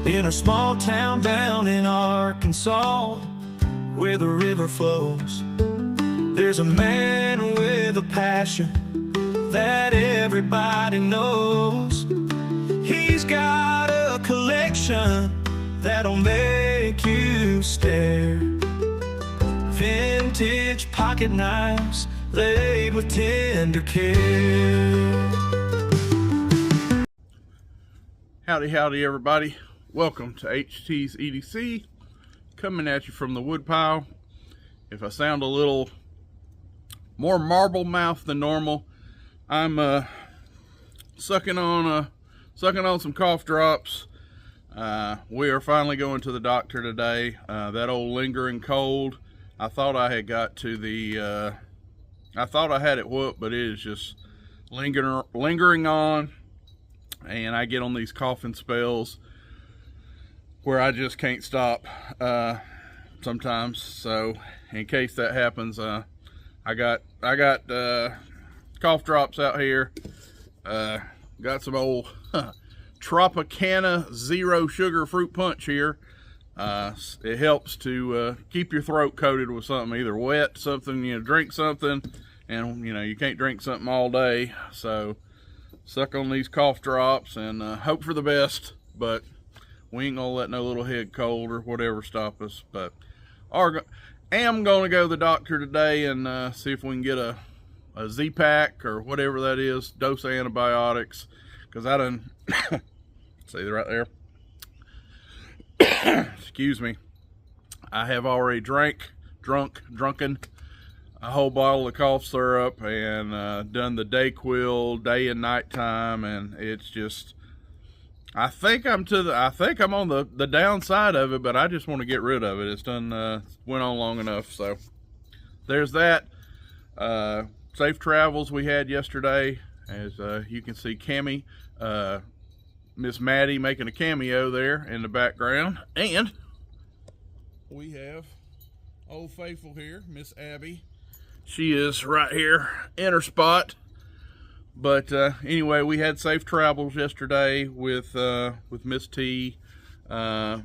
in a small town down in Arkansas, where the river flows. There's a man with a passion that everybody knows. He's got a collection that'll make you stare. Vintage pocket knives laid with tender care. Howdy, howdy everybody. Welcome to HT's EDC, coming at you from the woodpile. If I sound a little more marble mouth than normal, I'm sucking on some cough drops. We are finally going to the doctor today. That old lingering cold, I thought I had got to the I thought I had it whooped, but it is just lingering on, and I get on these coughing spells where I just can't stop sometimes. So in case that happens, I got cough drops out here. Got some old Tropicana zero sugar fruit punch here. It helps to keep your throat coated with something, either wet, something, drink something, and you can't drink something all day. So suck on these cough drops and hope for the best, but we ain't gonna let no little head cold or whatever stop us. But am gonna go to the doctor today and see if we can get a Z-Pack or whatever that is, dose of antibiotics, because I done see right there, excuse me, I have already drunken a whole bottle of cough syrup and done the Dayquil day and night time, and it's just, I think I'm on the downside of it, but I just want to get rid of it. It's done went on long enough. So there's that. Safe travels we had yesterday, as you can see Cammie, Miss Maddie making a cameo there in the background, and we have old faithful here, Miss Abby. She is right here in her spot. But anyway, we had safe travels yesterday with Miss T, so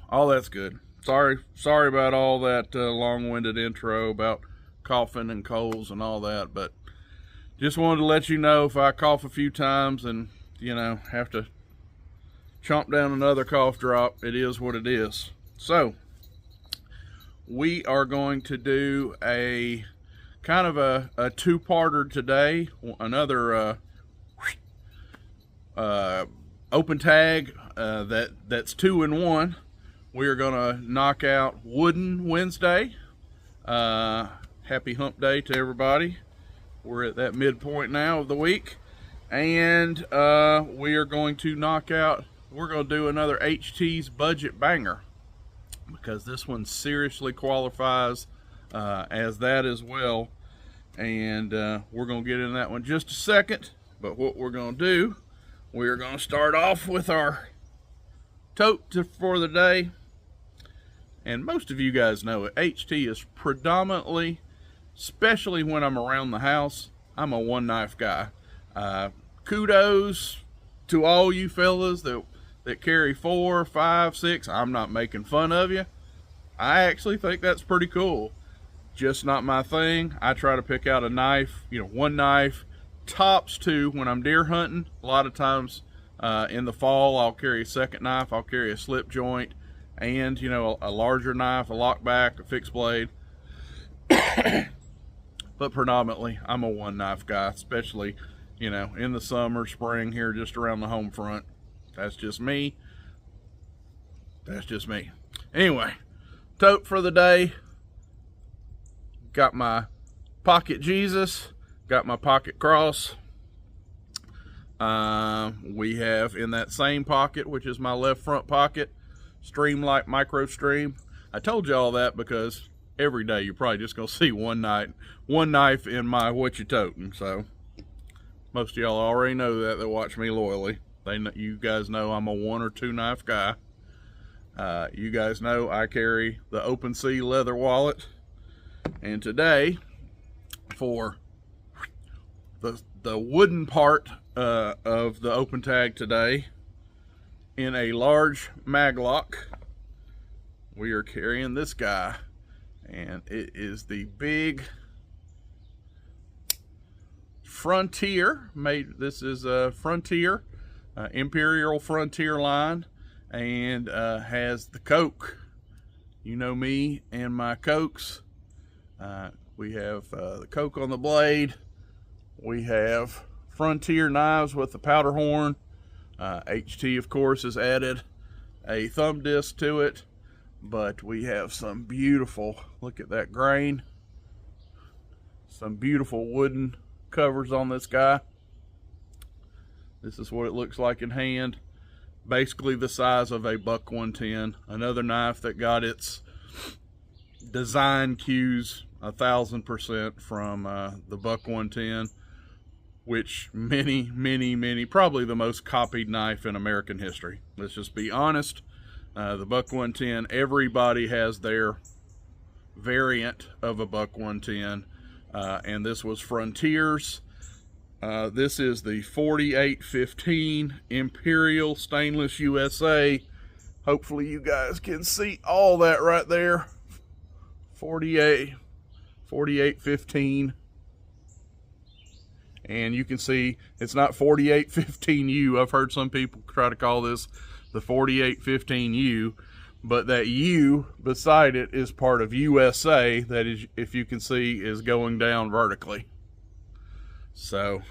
all that's good. Sorry about all that long-winded intro about coughing and colds and all that, but just wanted to let you know if I cough a few times and have to chomp down another cough drop, it is what it is. So we are going to do a kind of a two-parter today. Another open tag that's 2-in-1. We are gonna knock out Wooden Wednesday. Happy hump day to everybody. We're at that midpoint now of the week, and we are going to knock out, we're going to do another HT's budget banger, because this one seriously qualifies as that as well. And we're going to get into that one in just a second. But what we're going to do, we're going to start off with our tote for the day. And most of you guys know it, HT is predominantly, especially when I'm around the house, I'm a one knife guy. Kudos to all you fellas that carry 4, 5, 6. I'm not making fun of you. I actually think that's pretty cool. Just not my thing. I try to pick out a knife, one knife, tops 2 when I'm deer hunting. A lot of times in the fall, I'll carry a second knife. I'll carry a slip joint and, a larger knife, a lockback, a fixed blade. But predominantly, I'm a one knife guy, especially, in the summer, spring here, just around the home front. That's just me. That's just me. Anyway, tote for the day. Got my pocket Jesus, got my pocket cross. We have in that same pocket, which is my left front pocket, Streamlight Micro Stream. I told you all that because every day you're probably just gonna see one knife in my what you toting. So most of y'all already know that watch me loyally. You guys know I'm a 1 or 2 knife guy. You guys know I carry the Open Sea leather wallet. And today, for the wooden part of the open tag today, in a large maglock, we are carrying this guy, and it is the big Frontier. This is a Frontier, Imperial Frontier line, and has the Coke. You know me and my Cokes. We have the Coke on the blade. We have Frontier knives with the powder horn. HT, of course, has added a thumb disc to it, but we have some beautiful, look at that grain, some beautiful wooden covers on this guy. This is what it looks like in hand. Basically the size of a buck 110. Another knife that got its design cues 1000% from the buck 110, which many, probably the most copied knife in American history. Let's just be honest. The buck 110, everybody has their variant of a buck 110, and this was Frontier's. This is the 4815 Imperial Stainless USA. Hopefully you guys can see all that right there. 4815. And you can see it's not 4815U. I've heard some people try to call this the 4815U, but that U beside it is part of USA. That is, if you can see, is going down vertically. So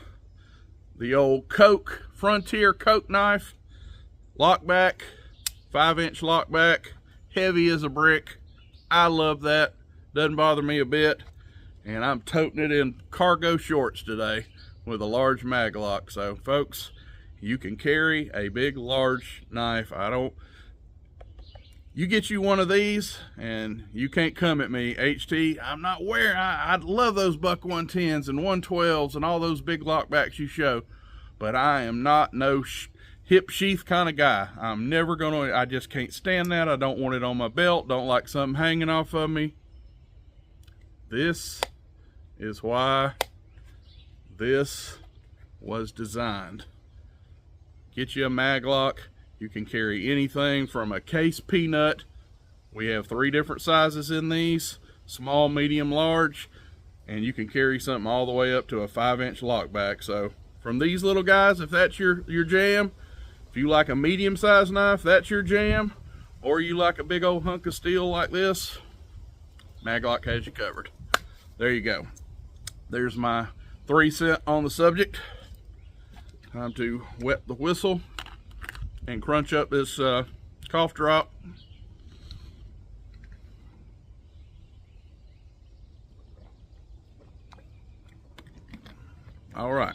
the old Coke, Frontier Coke knife, lockback, 5-inch lockback, heavy as a brick. I love that. Doesn't bother me a bit. And I'm toting it in cargo shorts today with a large mag lock. So folks, you can carry a big large knife. You get you one of these and you can't come at me, HT. I'm not wearing, I love those buck 110s and 112s and all those big lockbacks you show, but I am not no hip sheath kind of guy. I'm never gonna, I just can't stand that. I don't want it on my belt. Don't like something hanging off of me. This is why this was designed. Get you a mag lock. You can carry anything from a case peanut. We have 3 different sizes in these: small, medium, large, and you can carry something all the way up to a 5-inch lockback. So from these little guys, if that's your jam, if you like a medium-sized knife, that's your jam, or you like a big old hunk of steel like this, Maglock has you covered. There you go. There's my 3 cents on the subject. Time to wet the whistle and crunch up this cough drop. All right.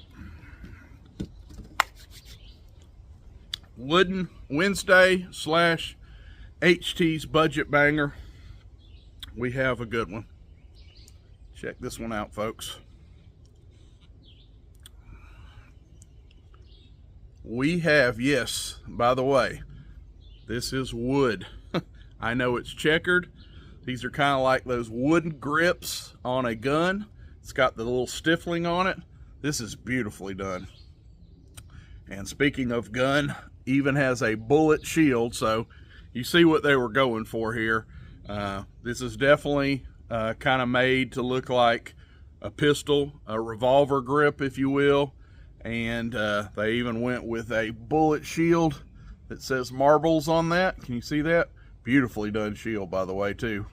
Wooden Wednesday / HT's budget banger. We have a good one. Check this one out, folks. We have, yes, by the way, this is wood. I know it's checkered. These are kind of like those wooden grips on a gun. It's got the little stiffling on it. This is beautifully done. And speaking of gun, even has a bullet shield, so you see what they were going for here. This is definitely kind of made to look like a pistol, a revolver grip, if you will. And they even went with a bullet shield that says marbles on that. Can you see that? Beautifully done shield, by the way, too.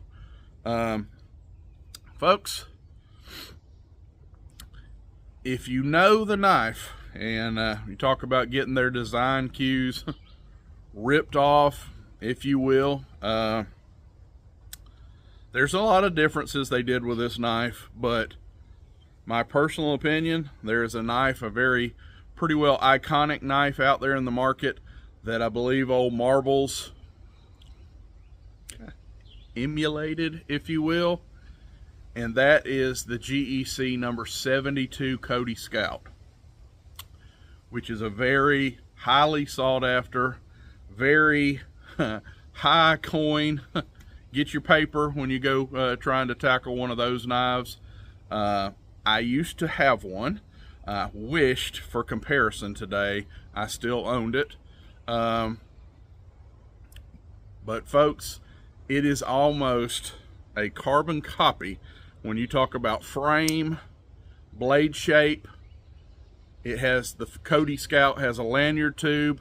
Folks, if you know the knife, and you talk about getting their design cues ripped off, if you will, there's a lot of differences they did with this knife, but my personal opinion, there is a knife, a very pretty well iconic knife out there in the market that I believe old Marbles emulated, if you will, and that is the GEC number 72 Cody Scout, which is a very highly sought after, very high coin. Get your paper when you go trying to tackle one of those knives. I used to have one. Wished for comparison today I still owned it. But folks, it is almost a carbon copy when you talk about frame, blade shape. It has, the Cody Scout has a lanyard tube.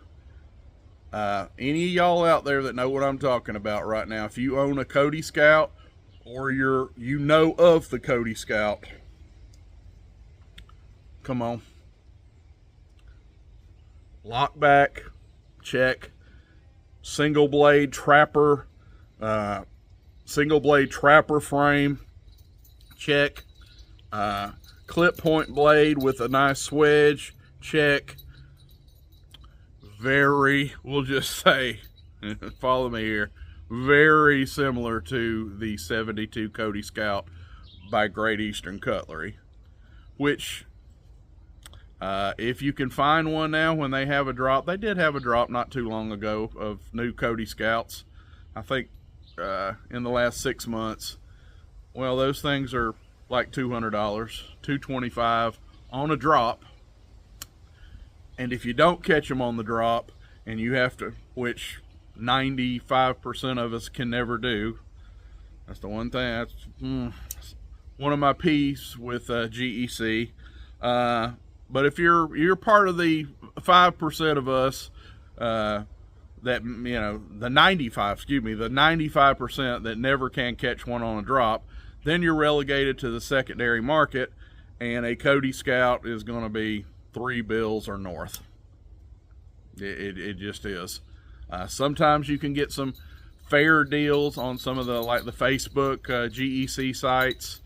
Any of y'all out there that know what I'm talking about right now, if you own a Cody Scout or you know of the Cody Scout, come on. Lockback, check. Single blade trapper frame, check. Clip point blade with a nice swedge, check. Very, we'll just say, follow me here, very similar to the 72 Cody Scout by Great Eastern Cutlery, which if you can find one now when they have a drop, they did have a drop not too long ago of new Cody Scouts, I think in the last 6 months. Well, those things are like $200, $225 on a drop. And if you don't catch them on the drop, and you have to, which 95% of us can never do, that's the one thing, that's one of my peeves with GEC. But if you're part of the 5% of us that, you know, the 95% that never can catch one on a drop, then you're relegated to the secondary market, and a Cody Scout is going to be $3 bills or north. It just is. Sometimes you can get some fair deals on some of the, like the Facebook GEC sites.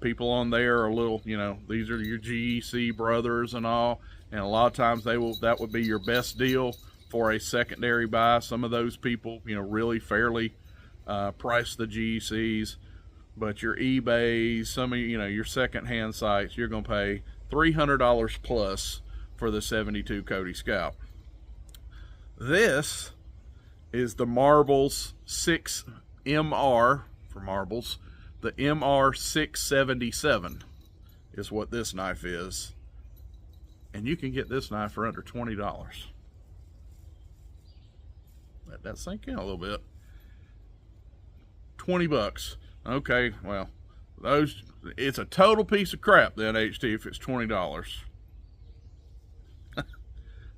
People on there are a little, you know, these are your GEC brothers and all, and a lot of times that would be your best deal for a secondary buy. Some of those people, you know, really fairly price the GECs, but your eBays, some of, you know, your secondhand sites, you're going to pay $300 plus for the 72 Cody Scout. This is the Marbles 6 MR for marbles. The MR677 is what this knife is, and you can get this knife for under $20. Let that sink in a little bit. 20 bucks. Okay, well, those, it's a total piece of crap then, HT, if it's $20.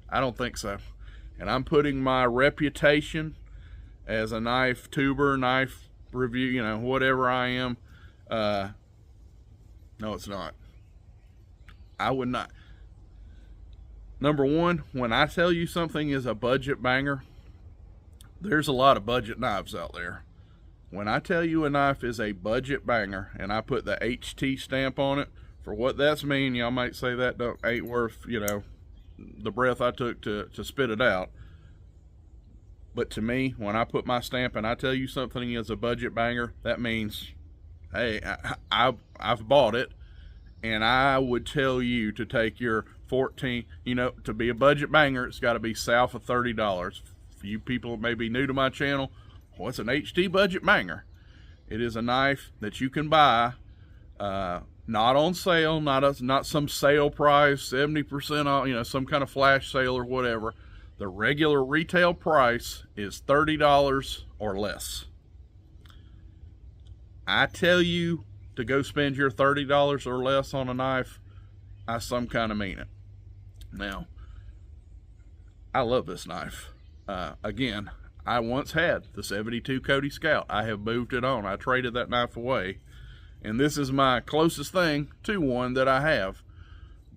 I don't think so. And I'm putting my reputation as a knife tuber, knife review, you know, whatever I am. No, it's not. I would not. Number one, when I tell you something is a budget banger, there's a lot of budget knives out there. When I tell you a knife is a budget banger and I put the HT stamp on it, for what that's mean, y'all might say that ain't worth, you know, the breath I took to spit it out. But to me, when I put my stamp and I tell you something is a budget banger, that means, hey, I've bought it, and I would tell you to take your 14, you know, to be a budget banger, it's got to be south of $30. For you people that may be new to my channel, what's an HT budget banger? It is a knife that you can buy, not on sale, not some sale price, 70% off, you know, some kind of flash sale or whatever. The regular retail price is $30 or less. I tell you to go spend your $30 or less on a knife, I some kind of mean it. Now, I love this knife. Again, I once had the 72 Cody Scout. I have moved it on. I traded that knife away. And this is my closest thing to one that I have.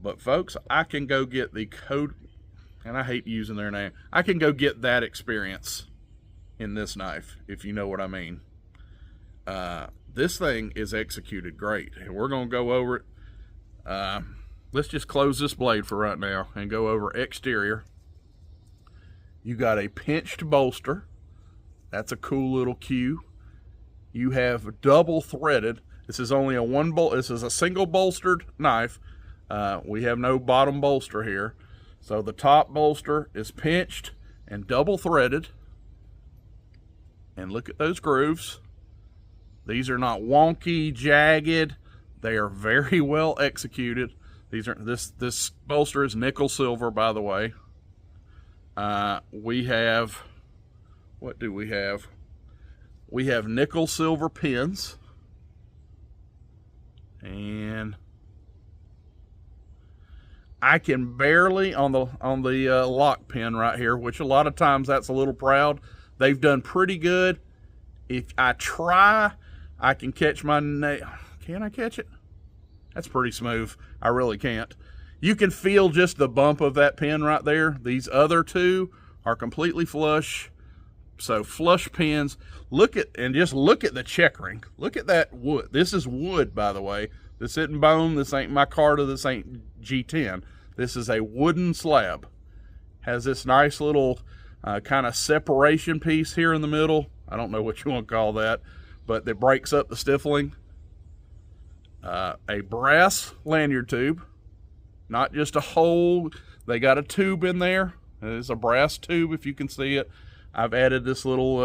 But folks, I can go get the Cody, and I hate using their name, I can go get that experience in this knife, if you know what I mean. This thing is executed great, and we're going to go over it. Let's just close this blade for right now and go over exterior. You got a pinched bolster. That's a cool little cue. You have double threaded. This is only this is a single bolstered knife. We have no bottom bolster here. So the top bolster is pinched and double threaded. And look at those grooves. These are not wonky, jagged. They are very well executed. This bolster is nickel silver, by the way. We have what do we have? We have nickel silver pins. And I can barely on the lock pin right here, which a lot of times that's a little proud. They've done pretty good. If I try, I can catch my nail. Can I catch it? That's pretty smooth. I really can't. You can feel just the bump of that pin right there. These other two are completely flush. So flush pins. Just look at the checkering. Look at that wood. This is wood, by the way. This isn't bone. This ain't micarta. This ain't G10. This is a wooden slab. Has this nice little kind of separation piece here in the middle. I don't know what you want to call that, but that breaks up the stiffling. A brass lanyard tube, not just a hole. They got a tube in there. It's a brass tube if you can see it. I've added this little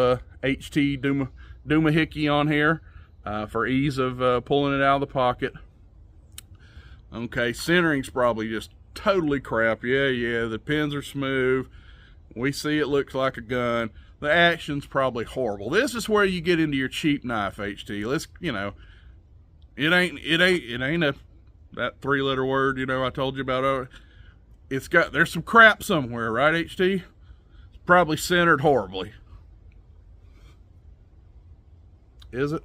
HT doohickey on here for ease of pulling it out of the pocket. Okay, centering's probably just totally crap. Yeah, the pins are smooth. We see it looks like a gun. The action's probably horrible. This is where you get into your cheap knife, HT. Let's, it ain't that 3-letter word, I told you about. There's some crap somewhere, right, HT? It's probably centered horribly. Is it?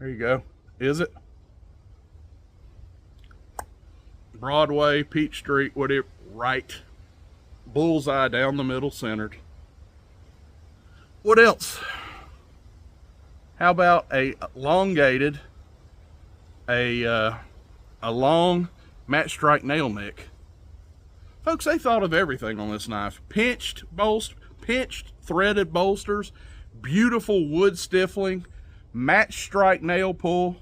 There you go. Is it? Broadway, Peach Street, whatever, right. Bullseye down the middle, centered. What else? How about a elongated, a long matchstrike nail nick? Folks, they thought of everything on this knife. Pinched threaded bolsters, beautiful wood stiffling, matchstrike nail pull.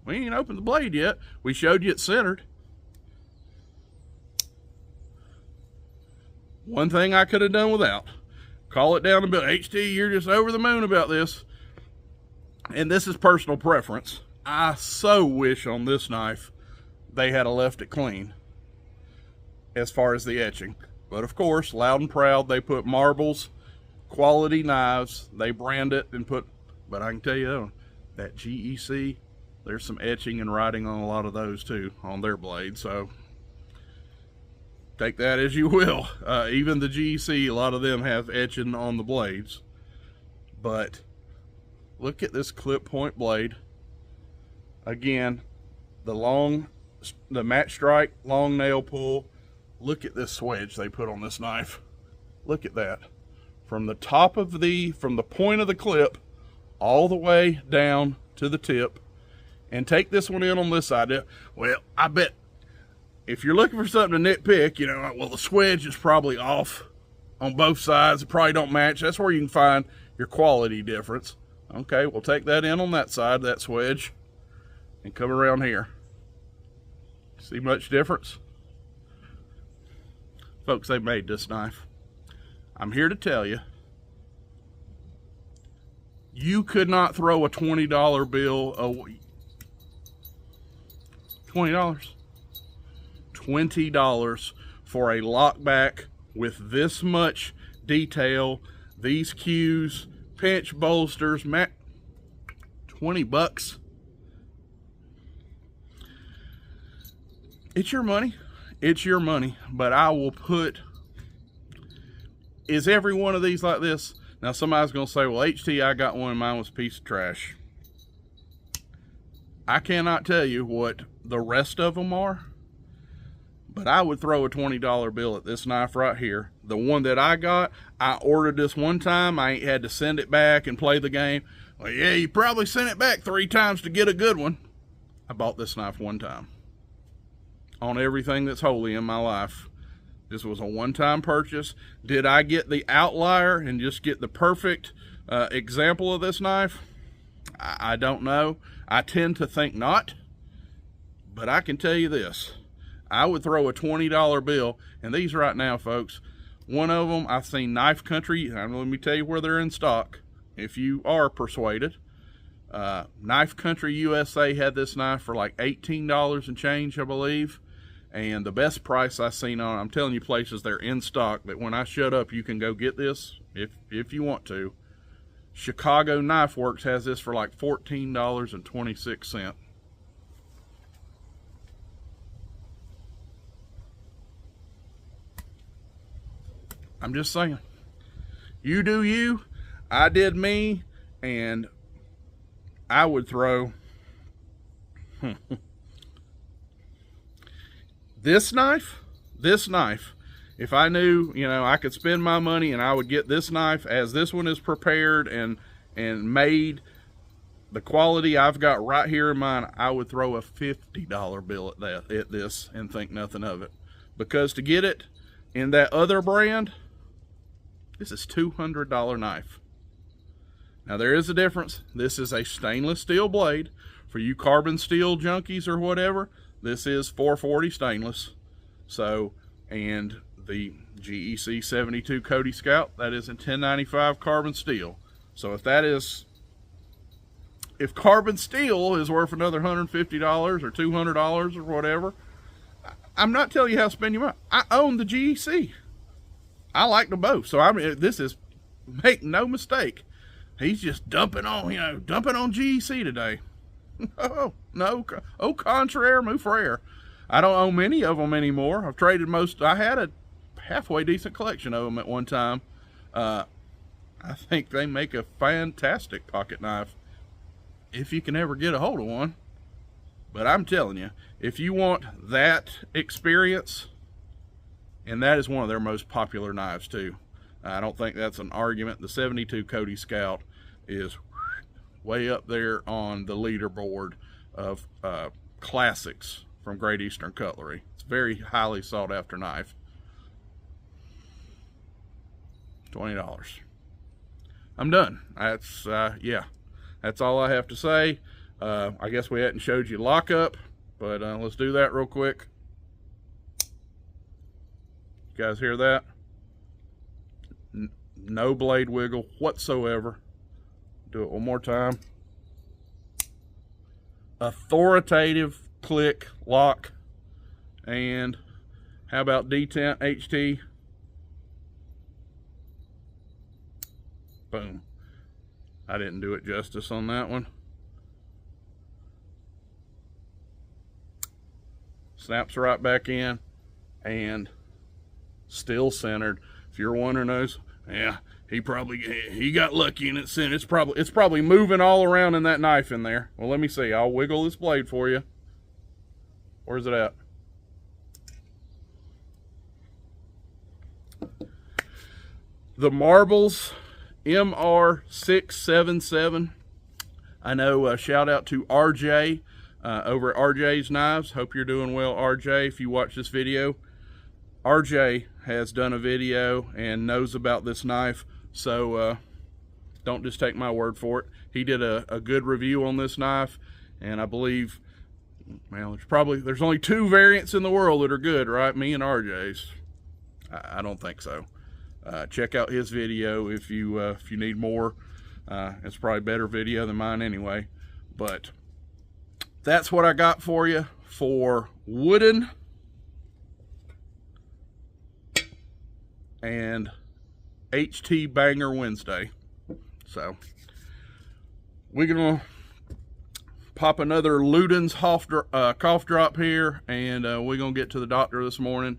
We ain't opened the blade yet. We showed you it's centered. One thing I could have done without. Call it down a bit. HT, you're just over the moon about this. And this is personal preference. I so wish on this knife they had left it clean as far as the etching. But of course, loud and proud, they put marbles, quality knives, they brand it and put, but I can tell you that GEC, there's some etching and writing on a lot of those too, on their blade. So take that as you will. Even the GEC, a lot of them have etching on the blades. But look at this clip point blade. Again, the matchstrike long nail pull. Look at this swedge they put on this knife. Look at that. From the top of from the point of the clip all the way down to the tip. And take this one in on this side. Well, I bet if you're looking for something to nitpick, well, the swedge is probably off on both sides. It probably don't match. That's where you can find your quality difference. Okay, we'll take that in on that side, that swedge, and come around here. See much difference? Folks, they made this knife. I'm here to tell you, you could not throw a $20 bill away. $20. $20 for a lockback with this much detail, these cues, pinch bolsters, 20 bucks. It's your money. It's your money, but I will put, is every one of these like this? Now somebody's gonna say, well, HT, I got one and mine was a piece of trash. I cannot tell you what the rest of them are, but I would throw a $20 bill at this knife right here. The one that I got, I ordered this one time. I ain't had to send it back and play the game. Well, yeah, you probably sent it back 3 times to get a good one. I bought this knife one time. On everything that's holy in my life. This was a one-time purchase. Did I get the outlier and just get the perfect example of this knife? I don't know. I tend to think not. But I can tell you this. I would throw a $20 bill, and these right now, folks, one of them I've seen Knife Country, and let me tell you where they're in stock, if you are persuaded. Knife Country USA had this knife for like $18 and change, I believe. And the best price I seen on, I'm telling you places they're in stock, that when I shut up you can go get this if you want to. Chicago Knife Works has this for like $14.26. I'm just saying, you do you, I did me, and I would throw this knife, if I knew, you know, I could spend my money and I would get this knife as this one is prepared and made, the quality I've got right here in mine, I would throw a $50 bill at this and think nothing of it. Because to get it in that other brand, this is $200 knife. Now there is a difference. This is a stainless steel blade. For you carbon steel junkies or whatever, this is 440 stainless. So, and the GEC 72 Cody Scout, that is in 1095 carbon steel. So if carbon steel is worth another $150 or $200 or whatever, I'm not telling you how to spend your money. I own the GEC. I like them both. So I mean, this is, make no mistake, he's just dumping on GEC today. Oh, no, au contraire, mon frere. I don't own many of them anymore. I've traded most. I had a halfway decent collection of them at one time. I think they make a fantastic pocket knife if you can ever get a hold of one. But I'm telling you, if you want that experience, and that is one of their most popular knives too. I don't think that's an argument. The 72 Cody Scout is way up there on the leaderboard of classics from Great Eastern Cutlery. It's a very highly sought after knife. $20. I'm done. That's yeah, that's all I have to say. I guess we hadn't showed you lockup, but let's do that real quick. You guys hear that? No blade wiggle whatsoever. Do it one more time. Authoritative click lock. And how about detent HT? Boom. I didn't do it justice on that one. Snaps right back in and still centered. If you're wondering those, yeah, he got lucky and it's centered. It's probably moving all around in that knife in there. Well, let me see. I'll wiggle this blade for you. Where's it at? The Marbles MR677. I know, shout out to RJ over at RJ's Knives. Hope you're doing well, RJ, if you watch this video. RJ has done a video and knows about this knife, so don't just take my word for it. He did a good review on this knife, and I believe, well, there's only 2 variants in the world that are good, right? Me and RJ's. I don't think so. Check out his video if you need more. It's probably a better video than mine anyway. But that's what I got for you for wooden and HT Banger Wednesday. So we're gonna pop another Luden's cough drop here, and we're gonna get to the doctor this morning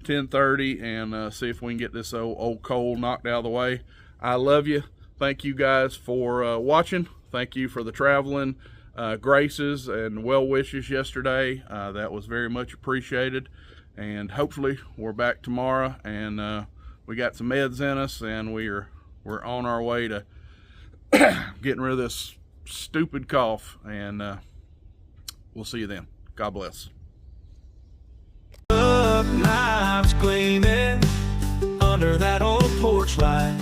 10:30 and see if we can get this old cold knocked out of the way. I love you. Thank you guys for watching. Thank you for the traveling graces and well wishes yesterday. That was very much appreciated, and hopefully we're back tomorrow, and we got some meds in us, and we're on our way to getting rid of this stupid cough, and we'll see you then. God bless. Knives gleaming under that old porch light.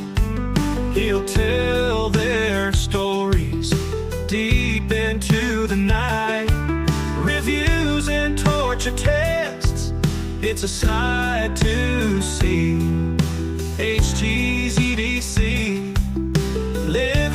He'll tell their stories deep into the night. Reviews and torture tests, it's a sight to see. HT's EDC, live